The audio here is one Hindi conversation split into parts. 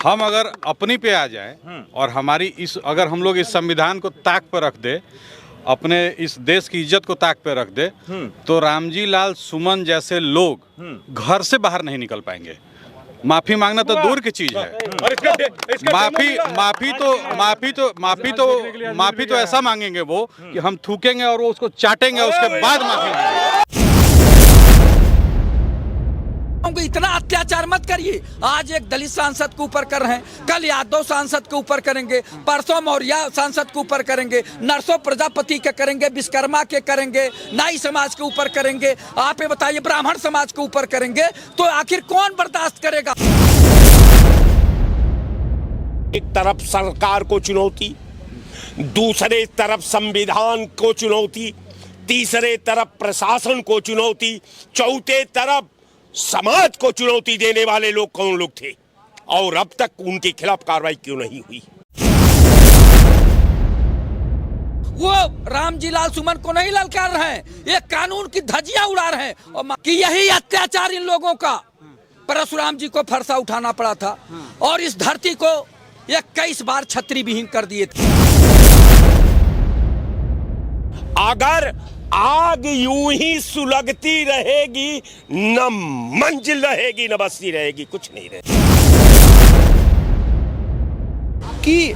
हम अगर अपनी पे आ जाए और हमारी अगर हम लोग इस संविधान को ताक पर रख दे, अपने इस देश की इज्जत को ताक पे रख दे, तो रामजी लाल सुमन जैसे लोग घर से बाहर नहीं निकल पाएंगे। माफी मांगना तो दूर की चीज है। माफी तो ऐसा मांगेंगे वो कि हम थूकेंगे और वो उसको चाटेंगे, उसके बाद माफी मांगेंगे। इतना अत्याचार मत करिए। आज एक दलित सांसद के ऊपर कर रहे हैं, कल यादव सांसद के ऊपर करेंगे, परसों मौर्य सांसद के ऊपर करेंगे, नरसों प्रजापति के करेंगे, विश्वकर्मा के करेंगे, नाई समाज के ऊपर करेंगे। आप ये बताइए ब्राह्मण समाज के ऊपर करेंगे तो आखिर कौन बर्दाश्त करेगा? एक तरफ सरकार को चुनौती, दूसरे तरफ संविधान को चुनौती, तीसरे तरफ प्रशासन को चुनौती, चौथे तरफ समाज को चुनौती देने वाले लोग कौन लोग थे और अब तक उनके खिलाफ कार्रवाई क्यों नहीं हुई? वो रामजी लाल सुमन को नहीं ललकार रहे हैं, ये कानून की धज्जियां उड़ा रहे हैं और कि यही अत्याचार इन लोगों का परशुराम जी को फरसा उठाना पड़ा था और इस धरती को 21 बार छतरी विहीन कर दिए थे। अगर आग यूं ही सुलगती रहेगी, न मंजिल रहेगी न बस्ती रहेगी, कुछ नहीं रहेगी। कि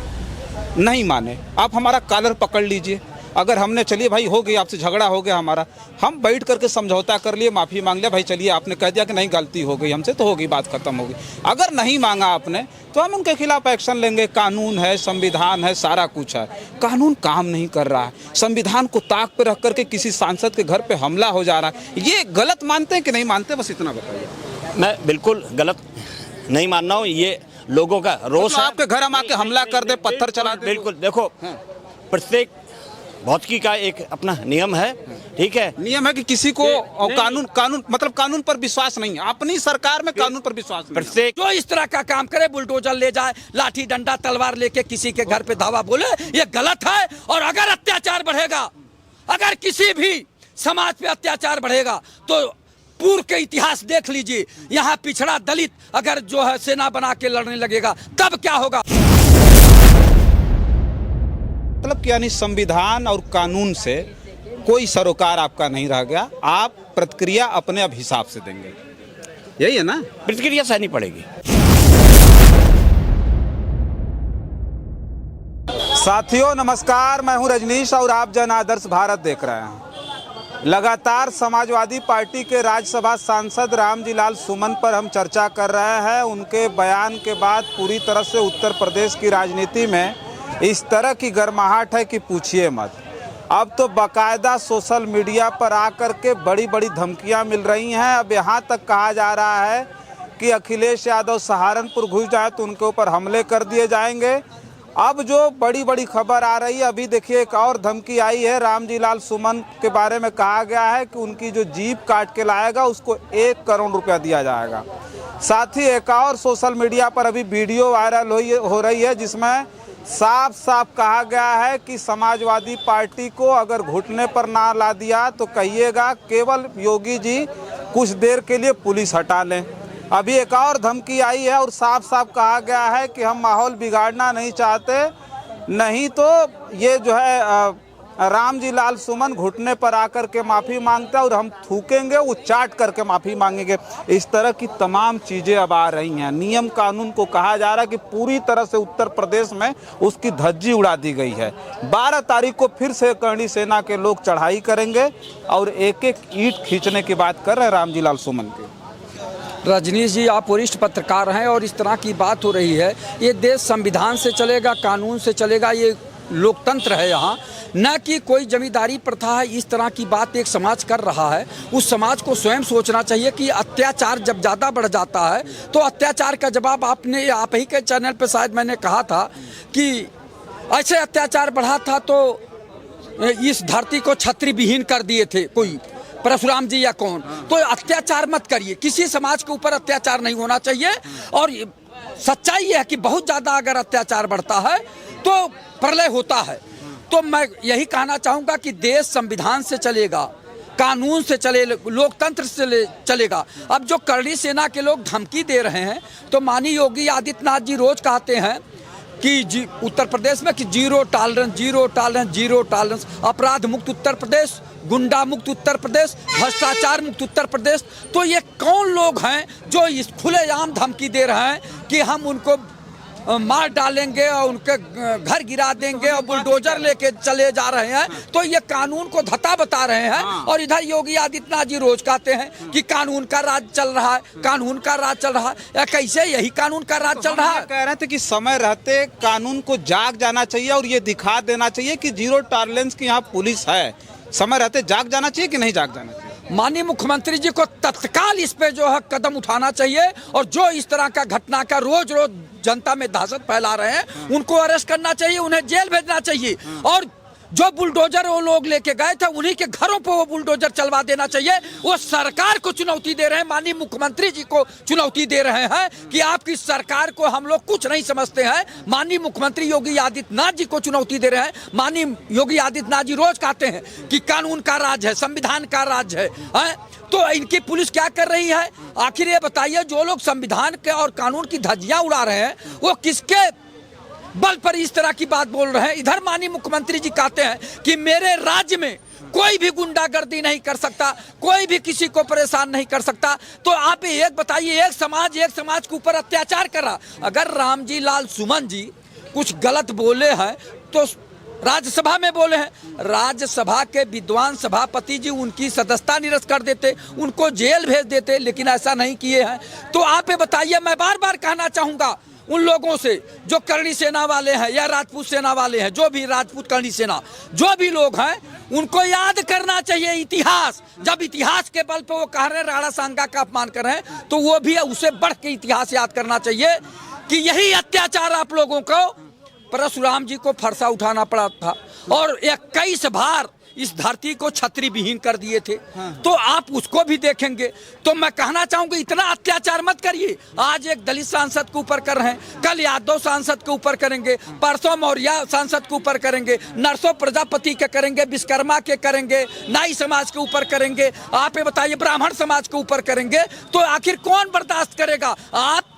नहीं माने आप हमारा कॉलर पकड़ लीजिए। अगर हमने चलिए भाई हो गई, आपसे झगड़ा हो गया हमारा, हम बैठ करके समझौता कर लिए, माफ़ी मांग लिया, भाई चलिए आपने कह दिया कि नहीं गलती हो गई हमसे, तो होगी, बात खत्म होगी। अगर नहीं मांगा आपने तो हम उनके खिलाफ एक्शन लेंगे। कानून है, संविधान है, सारा कुछ है। कानून काम नहीं कर रहा है, संविधान को ताक पे रख करके किसी सांसद के घर पे हमला हो जा रहा है। ये गलत मानते हैं कि नहीं मानते, बस इतना बताइए। मैं बिल्कुल गलत नहीं मान रहा हूँ, ये लोगों का रोष है। आपके घर हम आके हमला कर दे, पत्थर चला दे, बिल्कुल। देखो प्रत्येक भौतिकी का एक अपना नियम है, ठीक है। नियम है कि किसी को कानून पर विश्वास नहीं है, अपनी सरकार में कानून पर विश्वास नहीं है। प्रत्येक जो इस तरह का काम करे, बुलडोजर ले जाए, लाठी डंडा तलवार लेके किसी के घर पे धावा बोले, ये गलत है। और अगर अत्याचार बढ़ेगा, अगर किसी भी समाज पे अत्याचार बढ़ेगा तो पूर्व के इतिहास देख लीजिए। यहाँ पिछड़ा दलित अगर जो है सेना बना के लड़ने लगेगा तब क्या होगा? मतलब कि यानी संविधान और कानून से कोई सरोकार आपका नहीं रह गया, आप प्रतिक्रिया अपने अब हिसाब से देंगे, यही है ना? प्रतिक्रिया सहनी पड़ेगी। साथियों नमस्कार, मैं हूं रजनीश और आप जन आदर्श भारत देख रहे हैं। लगातार समाजवादी पार्टी के राज्यसभा सांसद रामजी लाल सुमन पर हम चर्चा कर रहे हैं। उनके बयान के बाद पूरी तरह से उत्तर प्रदेश की राजनीति में इस तरह की गर्माहट है कि पूछिए मत। अब तो बाकायदा सोशल मीडिया पर आकर के बड़ी बड़ी धमकियां मिल रही हैं। अब यहाँ तक कहा जा रहा है कि अखिलेश यादव सहारनपुर घुस जाए तो उनके ऊपर हमले कर दिए जाएंगे। अब जो बड़ी बड़ी खबर आ रही है, अभी देखिए एक और धमकी आई है। रामजी लाल सुमन के बारे में कहा गया है कि उनकी जो जीप काट के लाएगा उसको 1 करोड़ रुपया दिया जाएगा। साथ ही एक और सोशल मीडिया पर अभी वीडियो वायरल हो रही है जिसमें साफ साफ कहा गया है कि समाजवादी पार्टी को अगर घुटने पर ना ला दिया तो कहिएगा केवल योगी जी कुछ देर के लिए पुलिस हटा लें। अभी एक और धमकी आई है और साफ साफ कहा गया है कि हम माहौल बिगाड़ना नहीं चाहते, नहीं तो ये जो है रामजी लाल सुमन घुटने पर आकर के माफ़ी मांगता है और हम थूकेंगे, वो चाट करके माफ़ी मांगेंगे। इस तरह की तमाम चीज़ें अब आ रही हैं। नियम कानून को कहा जा रहा है कि पूरी तरह से उत्तर प्रदेश में उसकी धज्जी उड़ा दी गई है। 12 तारीख को फिर से करणी सेना के लोग चढ़ाई करेंगे और एक एक ईंट खींचने की बात कर रहे हैं रामजी लाल सुमन की। रजनीश जी, आप वरिष्ठ पत्रकार हैं और इस तरह की बात हो रही है। ये देश संविधान से चलेगा, कानून से चलेगा, ये लोकतंत्र है यहाँ, न कि कोई जमींदारी प्रथा है। इस तरह की बात एक समाज कर रहा है, उस समाज को स्वयं सोचना चाहिए कि अत्याचार जब ज़्यादा बढ़ जाता है तो अत्याचार का जवाब आप ही के चैनल पर शायद मैंने कहा था कि ऐसे अत्याचार बढ़ा था तो इस धरती को छतरी विहीन कर दिए थे कोई परशुराम जी या कौन। तो अत्याचार मत करिए, किसी समाज के ऊपर अत्याचार नहीं होना चाहिए। और सच्चाई यह है कि बहुत ज़्यादा अगर अत्याचार बढ़ता है तो प्रलय होता है। तो मैं यही कहना चाहूँगा कि देश संविधान से चलेगा, कानून से चले, लोकतंत्र से चलेगा। अब जो करणी सेना के लोग धमकी दे रहे हैं, तो माननीय योगी आदित्यनाथ जी रोज कहते हैं कि उत्तर प्रदेश में कि zero tolerance, zero tolerance, zero tolerance, अपराध मुक्त उत्तर प्रदेश, गुंडा मुक्त उत्तर प्रदेश, भ्रष्टाचार मुक्त उत्तर प्रदेश। तो ये कौन लोग हैं जो इस खुलेआम धमकी दे रहे हैं कि हम उनको मार डालेंगे और उनके घर गिरा देंगे और बुलडोजर लेके चले जा रहे हैं? तो ये कानून को धता बता रहे हैं। और इधर योगी आदित्यनाथ जी रोज कहते हैं कि कानून का राज चल रहा है, कानून का राज चल रहा है। कैसे यही कानून का राज चल रहा है? कह रहे थे कि समय रहते कानून को जाग जाना चाहिए और ये दिखा देना चाहिए कि जीरो टॉलरेंस की यहाँ पुलिस है। समय रहते जाग जाना चाहिए कि नहीं जाग जाना चाहिए? माननीय मुख्यमंत्री जी को तत्काल इस पे जो है कदम उठाना चाहिए, और जो इस तरह का घटना का रोज रोज जनता में दहशत फैला रहे हैं उनको अरेस्ट करना चाहिए, उन्हें जेल भेजना चाहिए। और जो बुलडोजर वो लोग लेके गए थे उन्हीं के घरों पर वो बुलडोजर चलवा देना चाहिए। वो सरकार को चुनौती दे रहे हैं, माननीय मुख्यमंत्री जी को चुनौती दे रहे हैं कि आपकी सरकार को हम लोग कुछ नहीं समझते हैं। माननीय मुख्यमंत्री योगी आदित्यनाथ जी को चुनौती दे रहे हैं। माननीय योगी आदित्यनाथ जी रोज कहते हैं कि कानून का राज है, संविधान का राज है। तो इनकी पुलिस क्या कर रही है? आखिर ये बताइए, जो लोग संविधान के और कानून की धज्जियां उड़ा रहे हैं वो किसके बल पर इस तरह की बात बोल रहे हैं? इधर माननीय मुख्यमंत्री जी कहते हैं कि मेरे राज्य में कोई भी गुंडागर्दी नहीं कर सकता, कोई भी किसी को परेशान नहीं कर सकता। तो आप एक बताइए, एक समाज के ऊपर अत्याचार कर रहा। अगर रामजी लाल सुमन जी कुछ गलत बोले हैं तो राज्यसभा में बोले हैं, राज्यसभा के विद्वान सभापति जी उनकी सदस्यता निरस्त कर देते, उनको जेल भेज देते, लेकिन ऐसा नहीं किए हैं। तो आप ये बताइए, मैं बार बार कहना चाहूंगा उन लोगों से जो करणी सेना वाले हैं या राजपूत सेना वाले हैं, जो भी राजपूत करणी सेना जो भी लोग हैं, उनको याद करना चाहिए इतिहास। जब इतिहास के बल पे वो कह रहे हैं राणा सांगा का अपमान कर रहे हैं, तो वो भी उसे बढ़ के इतिहास याद करना चाहिए कि यही अत्याचार आप लोगों को परशुराम जी को फरसा उठाना पड़ा था और 21 बार इस धरती को छतरी विहीन कर दिए थे। तो आप उसको भी देखेंगे। तो मैं कहना चाहूंगा, इतना अत्याचार मत करिए। आज एक दलित सांसद के ऊपर कर रहे हैं, कल यादव सांसद के ऊपर करेंगे, परसों मौर्य सांसद के ऊपर करेंगे, नरसों प्रजापति के करेंगे, विश्वकर्मा के करेंगे, नाई समाज के ऊपर करेंगे, आप ये बताइए ब्राह्मण समाज के ऊपर करेंगे। तो आखिर कौन बर्दाश्त करेगा? आप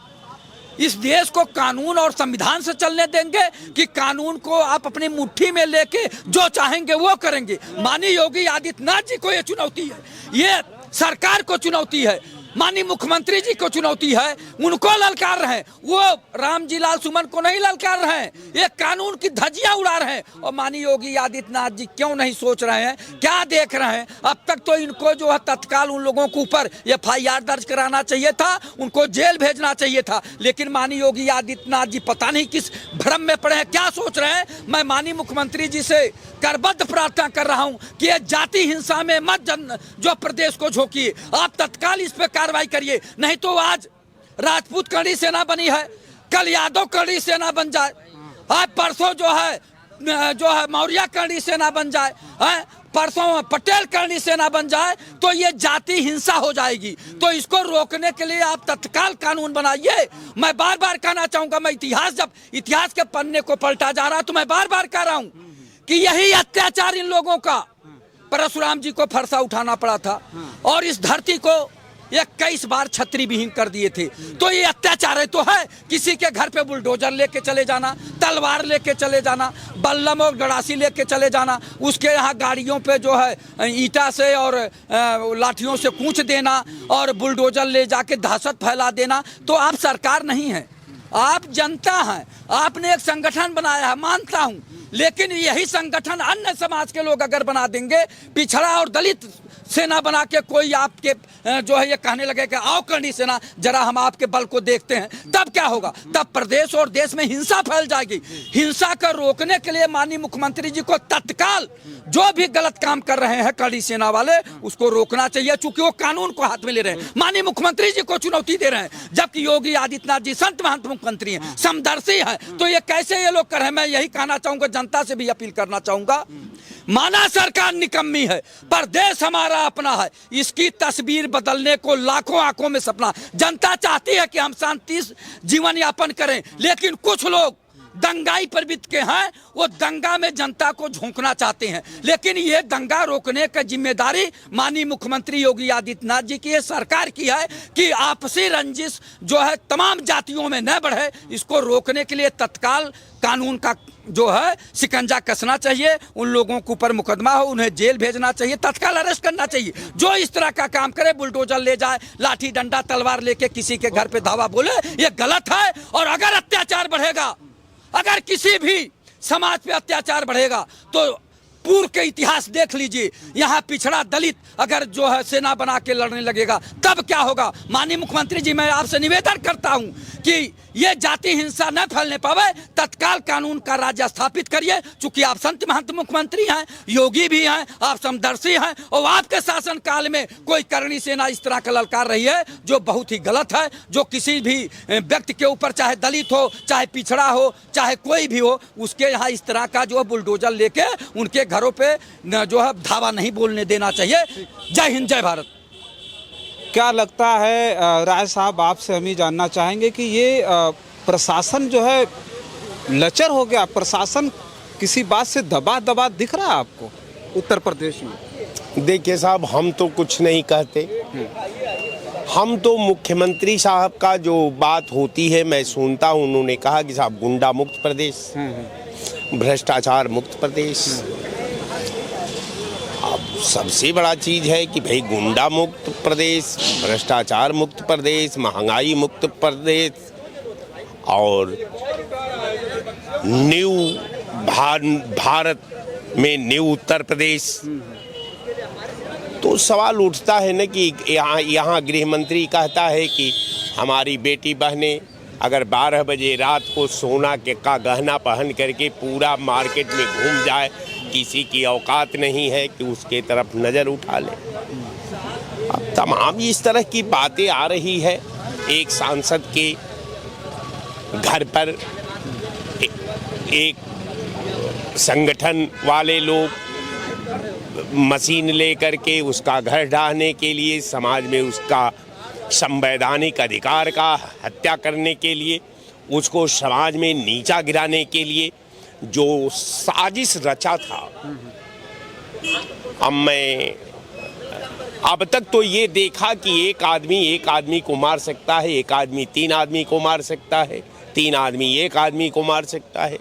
इस देश को कानून और संविधान से चलने देंगे कि कानून को आप अपनी मुट्ठी में लेके जो चाहेंगे वो करेंगे? माननीय योगी आदित्यनाथ जी को ये चुनौती है, ये सरकार को चुनौती है, माननीय मुख्यमंत्री जी को चुनौती है। उनको ललकार रहे हैं, वो रामजी लाल सुमन को नहीं ललकार रहे हैं, ये कानून की धज्जियां उड़ा रहे हैं। और माननीय योगी आदित्यनाथ जी क्यों नहीं सोच रहे हैं, क्या देख रहे हैं? अब तक तो इनको जो है तत्काल उन लोगों के ऊपर FIR दर्ज कराना चाहिए था, उनको जेल भेजना चाहिए था। लेकिन माननीय योगी आदित्यनाथ जी पता नहीं किस भ्रम में पड़े हैं, क्या सोच रहे हैं। मैं माननीय मुख्यमंत्री जी से करबद्ध प्रार्थना कर रहा हूं कि ये जाति हिंसा में मत जो प्रदेश को झोंकिए, आप तत्काल इस पे कार्रवाई करिए। नहीं तो आज राजपूत करणी सेना बनी है, कल यादव करणी सेना बन जाए, आज परसों जो है मौर्य करणी सेना बन जाए, परसों पटेल करणी सेना बन जाए, तो ये जाति हिंसा हो जाएगी। तो इसको रोकने के लिए आप तत्काल कानून बनाइए। मैं बार बार कहना चाहूंगा, मैं जब इतिहास के पन्ने को पलटा जा रहा, तो मैं बार बार कह रहा हूं कि यही अत्याचार इन लोगों का परशुराम जी को फरसा उठाना पड़ा था और इस धरती को 21 बार छतरी विहीन कर दिए थे। तो ये अत्याचार है तो है। किसी के घर पे बुलडोजर लेके चले जाना, तलवार लेके चले जाना, बल्लम और गड़ासी लेके चले जाना, उसके यहाँ गाड़ियों पे जो है ईटा से और लाठियों से कूच देना और बुलडोजर ले जाके दहशत फैला देना। तो आप सरकार नहीं है, आप जनता हैं। आपने एक संगठन बनाया है, मानता हूं, लेकिन यही संगठन अन्य समाज के लोग अगर बना देंगे, पिछड़ा और दलित सेना बना के कोई आपके जो है ये कहने लगे कि आओ करणी सेना, जरा हम आपके बल को देखते हैं, तब क्या होगा? तब प्रदेश और देश में हिंसा फैल जाएगी। हिंसा को रोकने के लिए माननीय मुख्यमंत्री जी को तत्काल जो भी गलत काम कर रहे हैं करणी सेना वाले, उसको रोकना चाहिए, चूंकि वो कानून को हाथ में ले रहे हैं। माननीय मुख्यमंत्री जी को चुनौती दे रहे हैं, जबकि योगी आदित्यनाथ जी संत महंत मुख्यमंत्री हैं, समदर्शी हैं। तो ये कैसे ये लोग कर रहे हैं? मैं यही कहना चाहूंगा, जनता से भी अपील करना चाहूंगा, माना सरकार निकम्मी है पर देश हमारा अपना है। इसकी तस्वीर बदलने को लाखों आंखों में सपना। जनता चाहती है कि हम शांति जीवन यापन करें, लेकिन कुछ लोग दंगाई प्रवृत्ति के हैं, वो दंगा में जनता को झोंकना चाहते हैं। लेकिन ये दंगा रोकने का जिम्मेदारी माननीय मुख्यमंत्री योगी आदित्यनाथ जी की, ये सरकार की है कि आपसी रंजिश जो है तमाम जातियों में न बढ़े, इसको रोकने के लिए तत्काल कानून का जो है शिकंजा कसना चाहिए। उन लोगों के ऊपर मुकदमा हो, उन्हें जेल भेजना चाहिए, तत्काल अरेस्ट करना चाहिए। जो इस तरह का काम करे, बुलडोजर ले जाए, लाठी डंडा तलवार लेके किसी के घर पे धावा बोले, ये गलत है। और अगर अत्याचार बढ़ेगा, अगर किसी भी समाज पे अत्याचार बढ़ेगा तो पूर्व के इतिहास देख लीजिए, यहाँ पिछड़ा दलित अगर जो है सेना बना के लड़ने लगेगा तब क्या होगा। माननीय मुख्यमंत्री जी, मैं आपसे निवेदन करता हूँ कि ये जाति हिंसा न फैलने पावे, तत्काल कानून का राज्य स्थापित करिए। चूंकि आप संत महंत मुख्यमंत्री हैं, योगी भी हैं, आप समदर्शी हैं, और आपके शासन काल में कोई करणी सेना इस तरह का ललकार रही है जो बहुत ही गलत है। जो किसी भी व्यक्ति के ऊपर, चाहे दलित हो, चाहे पिछड़ा हो, चाहे कोई भी हो, उसके यहाँ इस तरह का जो है बुलडोजर लेके उनके घरों पे जो है धावा नहीं बोलने देना चाहिए। जय हिंद, जय भारत। क्या लगता है राय साहब, आपसे हम ही जानना चाहेंगे कि ये प्रशासन जो है लचर हो गया, प्रशासन किसी बात से दबा दिख रहा है आपको उत्तर प्रदेश में? देखिए साहब, हम तो कुछ नहीं कहते, हम तो मुख्यमंत्री साहब का जो बात होती है मैं सुनता हूँ। उन्होंने कहा कि साहब गुंडा मुक्त प्रदेश, भ्रष्टाचार मुक्त प्रदेश। अब सबसे बड़ा चीज है कि भाई गुंडा मुक्त प्रदेश, भ्रष्टाचार मुक्त प्रदेश, महंगाई मुक्त प्रदेश और न्यू भारत में न्यू उत्तर प्रदेश। तो सवाल उठता है ना कि यहाँ गृह मंत्री कहता है कि हमारी बेटी बहनें अगर 12 बजे रात को सोना का गहना पहन करके पूरा मार्केट में घूम जाए, किसी की औकात नहीं है कि उसके तरफ नज़र उठा ले। अब तमाम इस तरह की बातें आ रही है। एक सांसद के घर पर एक संगठन वाले लोग मशीन लेकर के उसका घर ढाहने के लिए, समाज में उसका संवैधानिक अधिकार का हत्या करने के लिए, उसको समाज में नीचा गिराने के लिए जो साजिश रचा था। अब तक तो ये देखा कि एक आदमी को मार सकता है, एक आदमी 3 आदमी को मार सकता है, 3 आदमी एक आदमी को मार सकता है।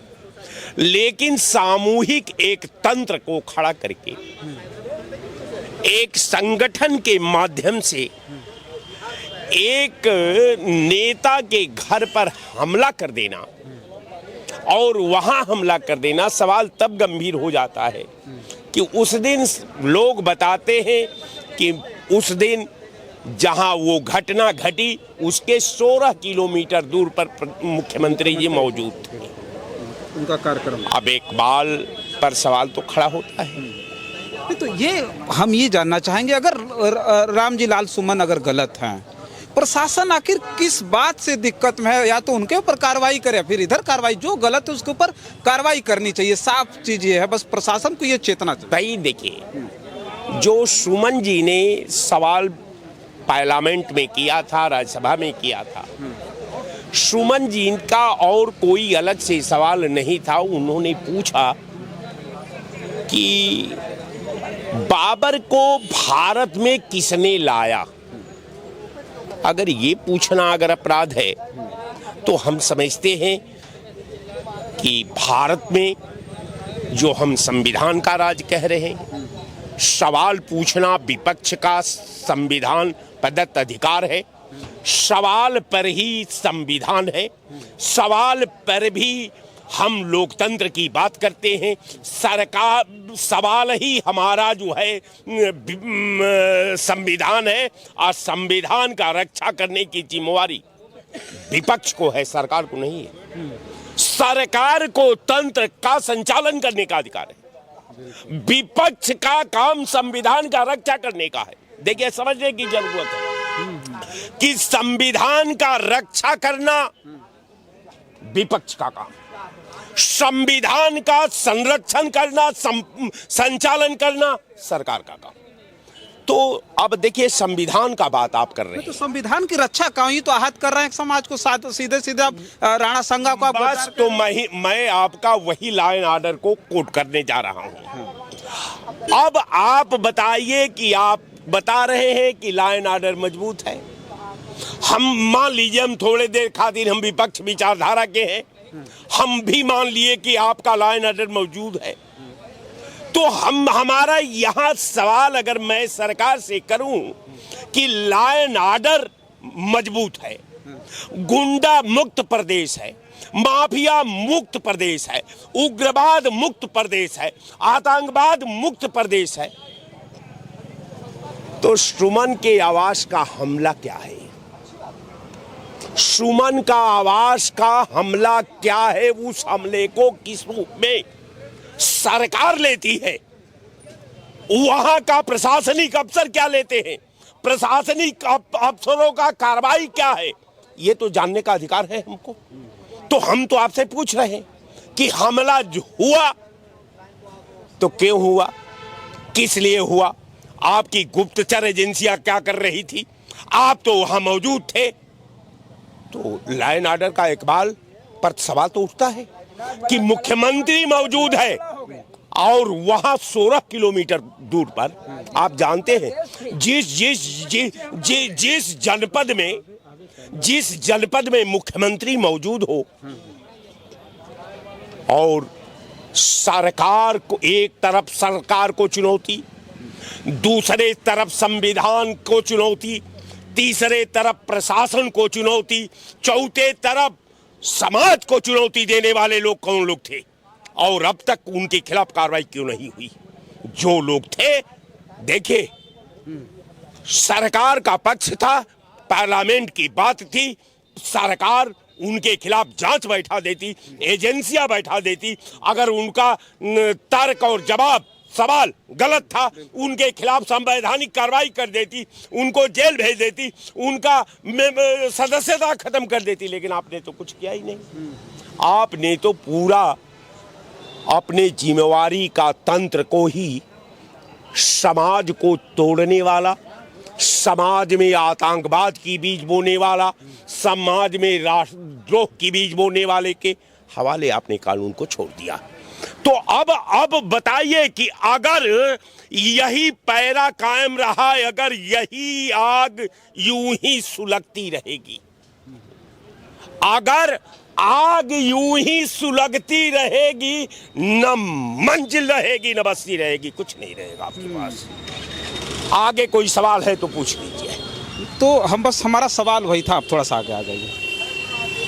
लेकिन सामूहिक एक तंत्र को खड़ा करके, एक संगठन के माध्यम से एक नेता के घर पर हमला कर देना और वहां हमला कर देना, सवाल तब गंभीर हो जाता है कि उस दिन लोग बताते हैं कि उस दिन जहां वो घटना घटी उसके 16 किलोमीटर दूर पर मुख्यमंत्री जी मौजूद थे, उनका कार्यक्रम। अब इकबाल पर सवाल तो खड़ा होता है। तो ये हम ये जानना चाहेंगे, अगर रामजी लाल सुमन अगर गलत हैं, प्रशासन आखिर किस बात से दिक्कत में है? या तो उनके ऊपर कार्रवाई करे, फिर इधर कार्रवाई, जो गलत है उसके ऊपर कार्रवाई करनी चाहिए। साफ चीज ये है, बस प्रशासन को ये चेतना चाहिए। भाई देखिए, जो सुमन जी ने सवाल पार्लियामेंट में किया था, राज्यसभा में किया था, सुमन जी का और कोई अलग से सवाल नहीं था। उन्होंने पूछा कि बाबर को भारत में किसने लाया। अगर ये पूछना अगर अपराध है तो हम समझते हैं कि भारत में जो हम संविधान का राज कह रहे हैं, सवाल पूछना विपक्ष का संविधान प्रदत्त अधिकार है। सवाल पर ही संविधान है, सवाल पर भी हम लोकतंत्र की बात करते हैं। सरकार, सवाल ही हमारा जो है संविधान है और संविधान का रक्षा करने की जिम्मेवारी विपक्ष को है, सरकार को नहीं है। सरकार को तंत्र का संचालन करने का अधिकार है, विपक्ष का काम संविधान का रक्षा करने का है। देखिए, समझने की जरूरत है कि संविधान का रक्षा करना विपक्ष का काम, संविधान का संरक्षण करना, संचालन करना सरकार का काम। तो अब देखिए संविधान का बात आप कर रहे तो हैं, संविधान की रक्षा क्यों ही तो आहत कर रहे हैं समाज को, साथ सीधे सीधे आप राणा संगा को आप बस प्रचार तो कर- मैं आपका वही लॉ एंड ऑर्डर को कोट करने जा रहा हूं। अब आप बताइए कि आप बता रहे हैं कि लॉ एंड ऑर्डर मजबूत है। हम मान लीजिए हम थोड़े देर खातिर हम विपक्ष विचारधारा के हैं, हम भी मान लिए कि आपका लॉ एंड ऑर्डर मौजूद है, तो हमारा यहाँ सवाल अगर मैं सरकार से करूं कि लॉ एंड ऑर्डर मजबूत है, गुंडा मुक्त प्रदेश है, माफिया मुक्त प्रदेश है, उग्रवाद मुक्त प्रदेश है, आतंकवाद मुक्त प्रदेश है, तो सुमन के आवास का हमला क्या है? सुमन का आवास का हमला क्या है? उस हमले को किस रूप में सरकार लेती है? वहां का प्रशासनिक अफसर क्या लेते हैं? प्रशासनिक अफसरों का कार्रवाई क्या है? ये तो जानने का अधिकार है हमको। तो हम तो आपसे पूछ रहे हैं कि हमला जो हुआ तो क्यों हुआ, किस लिए हुआ, आपकी गुप्तचर एजेंसियां क्या कर रही थी, आप तो वहां मौजूद थे। तो लॉ एंड ऑर्डर का इकबाल पर सवाल तो उठता है कि मुख्यमंत्री मौजूद है और वहां 16 किलोमीटर दूर पर आप जानते हैं जिस जनपद में मुख्यमंत्री मौजूद हो और सरकार को, एक तरफ सरकार को चुनौती, दूसरे तरफ संविधान को चुनौती, तीसरे तरफ प्रशासन को चुनौती, चौथे तरफ समाज को चुनौती देने वाले लोग कौन लोग थे और अब तक उनके खिलाफ कार्रवाई क्यों नहीं हुई? जो लोग थे, देखिए सरकार का पक्ष था, पार्लियामेंट की बात थी, सरकार उनके खिलाफ जांच बैठा देती, एजेंसियां बैठा देती, अगर उनका तर्क और जवाब सवाल गलत था उनके खिलाफ संवैधानिक कार्रवाई कर देती, उनको जेल भेज देती, उनका सदस्यता खत्म कर देती। लेकिन आपने तो कुछ किया ही नहीं। आपने तो पूरा अपने जिम्मेवारी का तंत्र को ही समाज को तोड़ने वाला, समाज में आतंकवाद की बीज बोने वाला, समाज में राष्ट्रद्रोह की बीज बोने वाले के हवाले आपने कानून को छोड़ दिया। तो अब बताइए कि अगर यही पैरा कायम रहा, अगर यही आग यूं ही सुलगती रहेगी, अगर आग यूं ही सुलगती रहेगी, न मंजिल रहेगी न बस्ती रहेगी, कुछ नहीं रहेगा आपके पास। आगे कोई सवाल है तो पूछ लीजिए। तो हमारा सवाल वही था, आप थोड़ा सा आगे आ जाइए।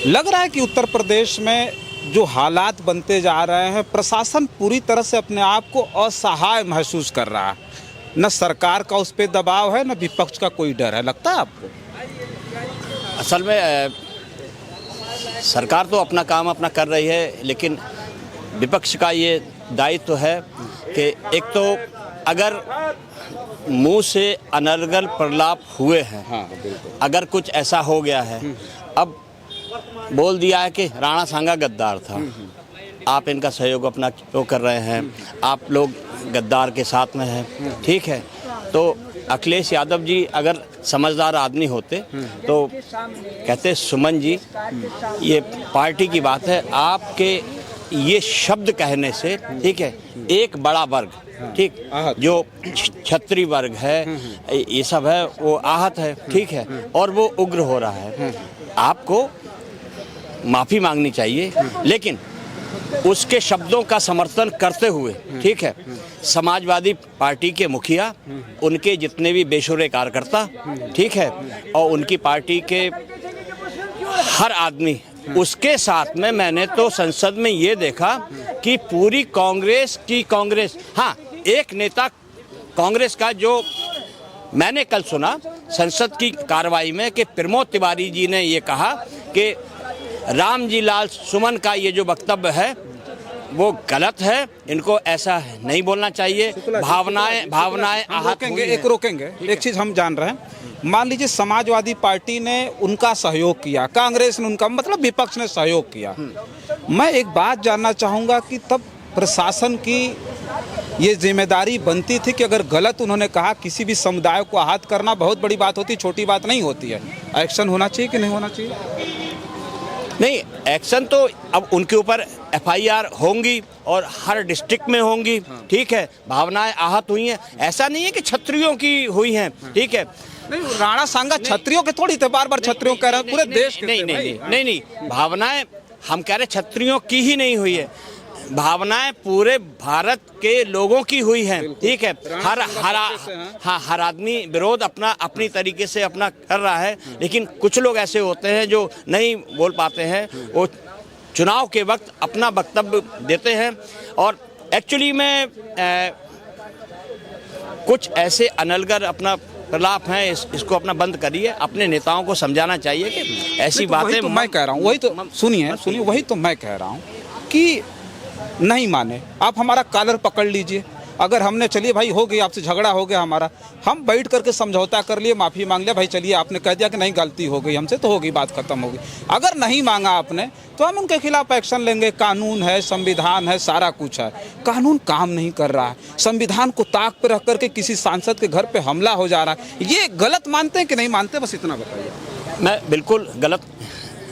लग रहा है कि उत्तर प्रदेश में जो हालात बनते जा रहे हैं, प्रशासन पूरी तरह से अपने आप को असहाय महसूस कर रहा है, न सरकार का उस पर दबाव है न विपक्ष का कोई डर है, लगता है आपको? असल में सरकार तो अपना काम अपना कर रही है, लेकिन विपक्ष का ये दायित्व है कि एक तो अगर मुंह से अनर्गल प्रलाप हुए हैं, हाँ, बिल्कुल। अगर कुछ ऐसा हो गया है, अब बोल दिया है कि राणा सांगा गद्दार था, आप इनका सहयोग अपना क्यों कर रहे हैं, आप लोग गद्दार के साथ में हैं, ठीक है। तो अखिलेश यादव जी अगर समझदार आदमी होते तो कहते सुमन जी ये पार्टी की बात है, आपके ये शब्द कहने से, ठीक है, एक बड़ा वर्ग, ठीक, जो क्षत्रिय वर्ग है, ये सब है, वो आहत है, ठीक है, और वो उग्र हो रहा है, आपको माफ़ी मांगनी चाहिए। लेकिन उसके शब्दों का समर्थन करते हुए, ठीक है, समाजवादी पार्टी के मुखिया, उनके जितने भी बेशुरे कार्यकर्ता, ठीक है, और उनकी पार्टी के हर आदमी, उसके साथ में मैंने तो संसद में ये देखा कि पूरी कांग्रेस, हाँ, एक नेता कांग्रेस का जो मैंने कल सुना संसद की कार्रवाई में कि प्रमोद तिवारी जी ने ये कहा कि रामजी लाल सुमन का ये जो वक्तव्य है वो गलत है, इनको ऐसा नहीं बोलना चाहिए, भावनाएं आहत हुई हैं। रोकेंगे एक चीज़ हम जान रहे हैं, मान लीजिए समाजवादी पार्टी ने उनका सहयोग किया, कांग्रेस ने उनका, मतलब विपक्ष ने सहयोग किया। मैं एक बात जानना चाहूँगा कि तब प्रशासन की ये जिम्मेदारी बनती थी कि अगर गलत उन्होंने कहा, किसी भी समुदाय को आहत करना बहुत बड़ी बात होती है, छोटी बात नहीं होती है। एक्शन होना चाहिए कि नहीं होना चाहिए? नहीं, एक्शन तो अब उनके ऊपर एफआईआर होंगी और हर डिस्ट्रिक्ट में होंगी, ठीक है। भावनाएं आहत हुई हैं, ऐसा नहीं है कि छत्रियों की हुई हैं, ठीक है। नहीं, राणा सांगा छत्रियों के थोड़ी थे, बार बार छत्रियों कह रहे हैं, पूरे देश के नहीं थे नहीं भाई। नहीं नहीं भावनाएं हम कह रहे छत्रियों की ही नहीं हुई है, भावनाएं पूरे भारत के लोगों की हुई हैं, ठीक है। हर आदमी विरोध अपनी तरीके से अपना कर रहा है, लेकिन कुछ लोग ऐसे होते हैं जो नहीं बोल पाते हैं, वो चुनाव के वक्त अपना वक्तव्य देते हैं। और एक्चुअली में कुछ ऐसे अनलगर अपना प्रलाप हैं, इसको अपना बंद करिए। अपने नेताओं को समझाना चाहिए कि ऐसी बातें वही तो मैं कह रहा हूँ, वही तो सुनिए, वही तो मैं कह रहा हूँ कि नहीं माने आप हमारा कॉलर पकड़ लीजिए। अगर हमने चलिए भाई हो गई, आपसे झगड़ा हो गया हमारा, हम बैठ करके समझौता कर लिए, माफ़ी मांग लिया, भाई चलिए आपने कह दिया कि नहीं गलती हो गई हमसे, तो हो गई, बात खत्म हो गई। अगर नहीं मांगा आपने तो हम उनके खिलाफ एक्शन लेंगे। कानून है, संविधान है, सारा कुछ है। कानून काम नहीं कर रहा है, संविधान को ताक पर रख करके किसी सांसद के घर पे हमला हो जा रहा है, ये गलत मानते हैं कि नहीं मानते? बस इतना बताइए। मैं बिल्कुल गलत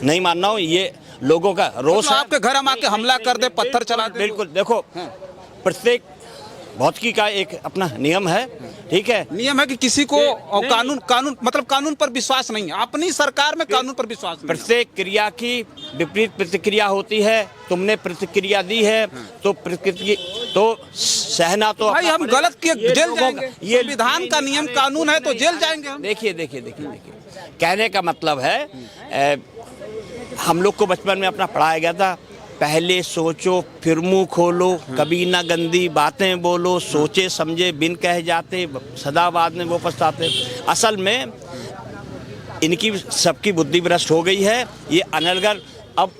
नहीं मान रहा हूँ, ये लोगों का रोष है। आपके घर हम आके हमला कर दे, पत्थर चला दे, बिल्कुल। देखो, प्रत्येक भौतिकी का एक अपना नियम है, ठीक है। नियम है कि किसी को कानून पर विश्वास नहीं है, अपनी सरकार में कानून पर विश्वास नहीं है। प्रत्येक क्रिया की विपरीत प्रतिक्रिया होती है। तुमने प्रतिक्रिया दी है तो सहना तो भाई हम गलत किए, जेल जाएंगे। ये संविधान का नियम कानून है तो जेल जाएंगे हम। देखिए, कहने का मतलब है, हम लोग को बचपन में अपना पढ़ाया गया था, पहले सोचो फिर मुंह खोलो, कभी ना गंदी बातें बोलो, सोचे समझे बिन कह जाते, सदा बाद में वो पछताते। असल में इनकी सबकी बुद्धि भ्रष्ट हो गई है। ये अनलगर अब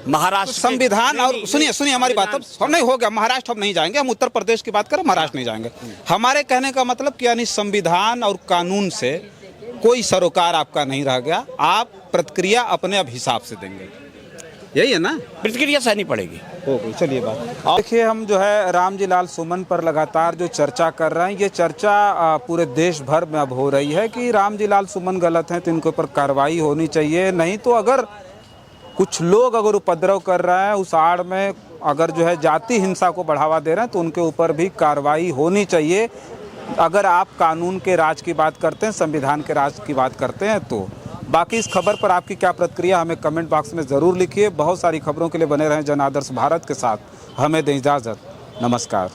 महाराष्ट्र संविधान और सुनिए हमारी बात, अब नहीं हो गया। महाराष्ट्र हम नहीं जाएंगे, हम उत्तर प्रदेश की बात करें, महाराष्ट्र नहीं जाएंगे। हमारे कहने का मतलब कि यानी संविधान और कानून से कोई सरोकार आपका नहीं रह गया, आप प्रतिक्रिया अपने अब हिसाब से देंगे, यही है ना? प्रतिक्रिया सहनी पड़ेगी। हो गई, चलिए बात। देखिए, हम जो है रामजी लाल सुमन पर लगातार जो चर्चा कर रहे हैं, ये चर्चा पूरे देश भर में अब हो रही है कि रामजी लाल सुमन गलत हैं तो इनके ऊपर कार्रवाई होनी चाहिए। नहीं तो अगर कुछ लोग अगर उपद्रव कर रहे हैं, उस आड़ में अगर जो है जाति हिंसा को बढ़ावा दे रहे हैं, तो उनके ऊपर भी कार्रवाई होनी चाहिए। अगर आप कानून के राज की बात करते हैं, संविधान के राज की बात करते हैं तो। बाकी इस खबर पर आपकी क्या प्रतिक्रिया, हमें कमेंट बॉक्स में ज़रूर लिखिए। बहुत सारी खबरों के लिए बने रहें जन आदर्श भारत के साथ। हमें दें इजाज़त, नमस्कार।